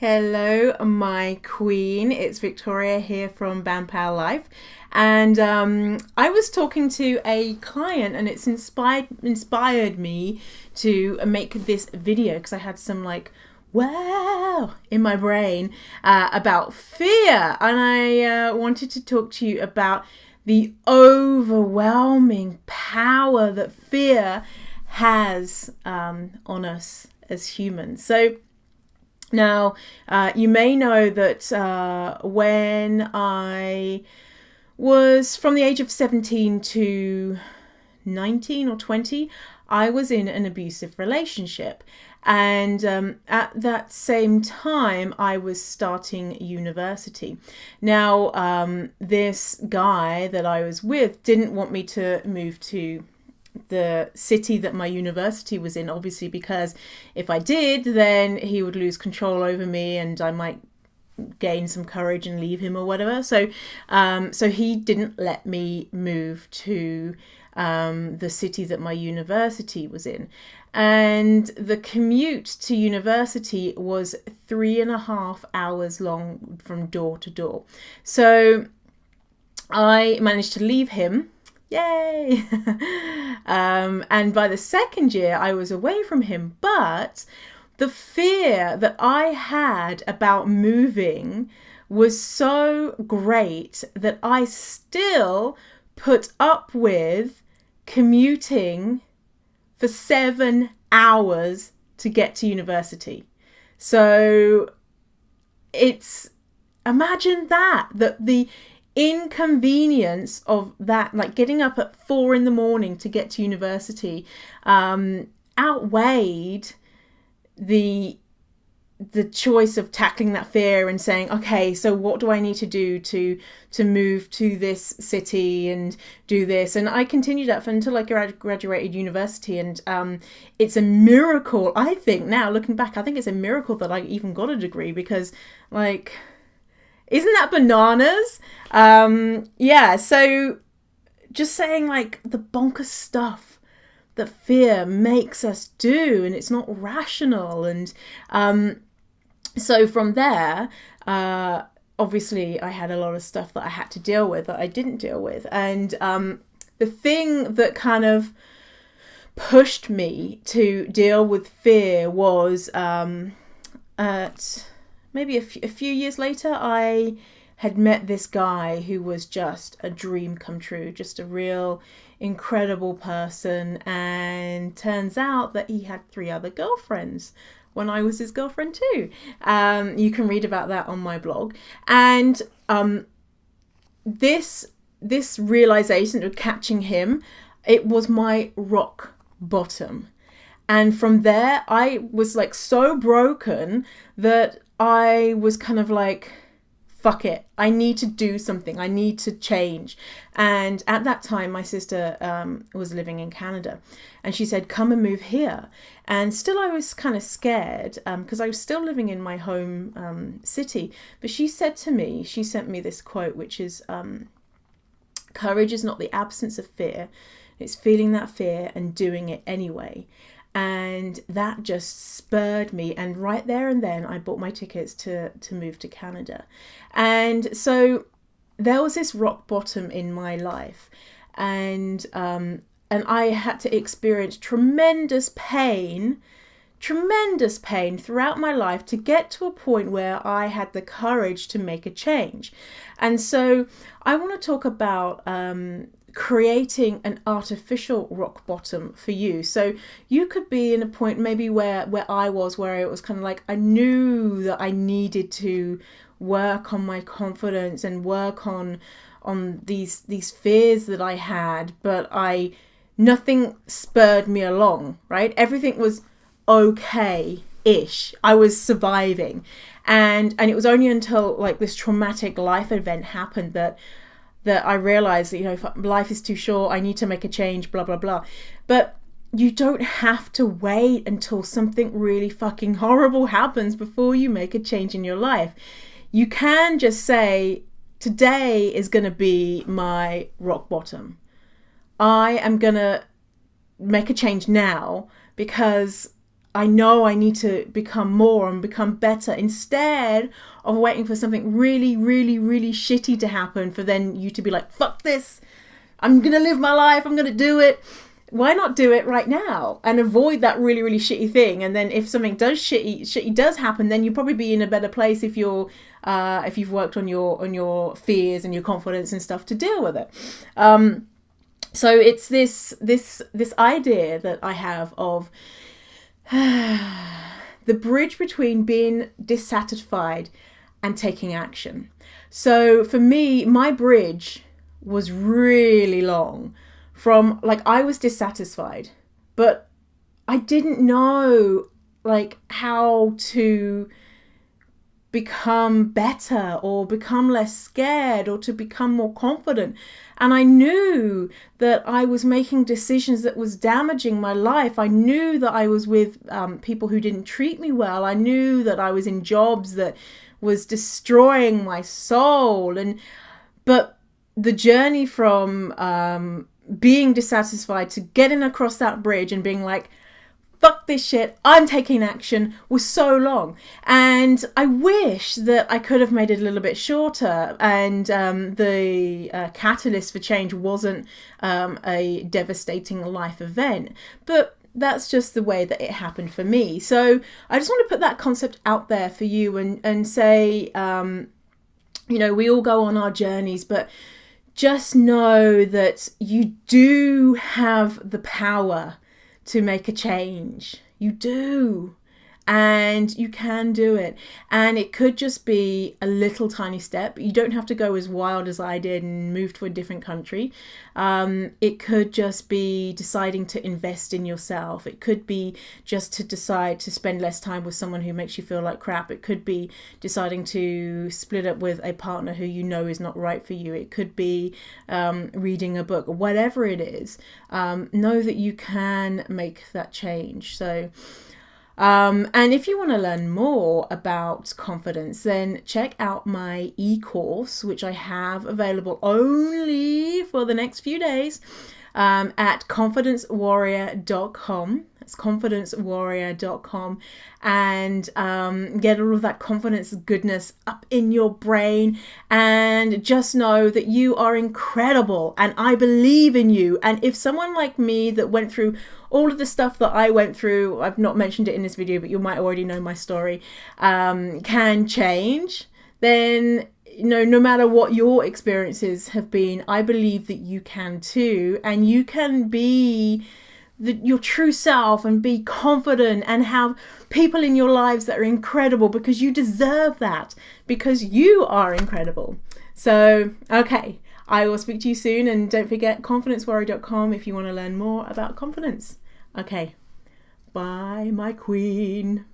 Hello, my queen. It's Victoria here from Bampow Life. And I was talking to a client, and it's inspired me to make this video because I had some wow in my brain about fear, and I wanted to talk to you about the overwhelming power that fear has on us as humans. So now, you may know that when I was from the age of 17 to 19 or 20, I was in an abusive relationship. And at that same time, I was starting university. Now, this guy that I was with didn't want me to move to the city that my university was in, obviously, because if I did, then he would lose control over me and I might gain some courage and leave him or whatever. So he didn't let me move to the city that my university was in. And the commute to university was 3.5 hours long from door to door. So I managed to leave him. Yay! And by the second year, I was away from him. But the fear that I had about moving was so great that I still put up with commuting for 7 hours to get to university. So imagine that the inconvenience of that, like getting up at 4 a.m. to get to university, outweighed the choice of tackling that fear and saying, okay, so what do I need to do to move to this city and do this? And I continued that until I graduated university. And it's a miracle, I think now looking back, I think it's a miracle that I even got a degree, because isn't that bananas? So just saying, the bonkers stuff that fear makes us do, and it's not rational. And so from there, obviously I had a lot of stuff that I had to deal with that I didn't deal with. And the thing that kind of pushed me to deal with fear was at maybe a few years later, I had met this guy who was just a dream come true, just a real incredible person. And turns out that he had 3 other girlfriends when I was his girlfriend too. You can read about that on my blog. And this realization of catching him, it was my rock bottom. And from there, I was so broken that I was kind of fuck it, I need to do something, I need to change. And at that time, my sister was living in Canada, and she said, come and move here. And still I was kind of scared because I was still living in my home city. But she said to me, she sent me this quote, which is, courage is not the absence of fear, it's feeling that fear and doing it anyway. And that just spurred me. And right there and then I bought my tickets to move to Canada. And so there was this rock bottom in my life. And I had to experience tremendous pain throughout my life to get to a point where I had the courage to make a change. And so I want to talk about creating an artificial rock bottom for you. So you could be in a point maybe where I was, where it was kind of I knew that I needed to work on my confidence and work on these fears that I had, but nothing spurred me along, right? Everything was okay-ish. I was surviving. And it was only until this traumatic life event happened that I realized that, if life is too short, I need to make a change, blah, blah, blah. But you don't have to wait until something really fucking horrible happens before you make a change in your life. You can just say, today is going to be my rock bottom. I am going to make a change now because I know I need to become more and become better, instead of waiting for something really, really, really shitty to happen for then you to be like, fuck this, I'm going to live my life, I'm going to do it. Why not do it right now and avoid that really, really shitty thing? And then if something shitty does happen, then you'll probably be in a better place if you've worked on your fears and your confidence and stuff to deal with it. So it's this idea that I have of the bridge between being dissatisfied and taking action. So for me, my bridge was really long. From like, I was dissatisfied, but I didn't know like how to become better or become less scared or to become more confident. And I knew that I was making decisions that was damaging my life. I knew that I was with people who didn't treat me well. I knew that I was in jobs that was destroying my soul. But the journey from being dissatisfied to getting across that bridge and being like, fuck this shit, I'm taking action, was so long. And I wish that I could have made it a little bit shorter, and the catalyst for change wasn't a devastating life event. But that's just the way that it happened for me. So I just want to put that concept out there for you and say, we all go on our journeys, but just know that you do have the power to make a change. You do. And you can do it. And it could just be a little tiny step. You don't have to go as wild as I did and move to a different country. It could just be deciding to invest in yourself. It could be just to decide to spend less time with someone who makes you feel like crap. It could be deciding to split up with a partner who you know is not right for you. It could be reading a book, whatever it is. Know that you can make that change. So and if you want to learn more about confidence, then check out my e-course, which I have available only for the next few days at confidencewarrior.com. That's confidencewarrior.com, and get all of that confidence goodness up in your brain, and just know that you are incredible and I believe in you. And if someone like me that went through all of the stuff that I went through, I've not mentioned it in this video, but you might already know my story, can change, then no matter what your experiences have been, I believe that you can too, and you can be your true self and be confident and have people in your lives that are incredible, because you deserve that, because you are incredible. So, okay, I will speak to you soon, and don't forget confidencewarrior.com if you want to learn more about confidence. Okay, bye, my queen.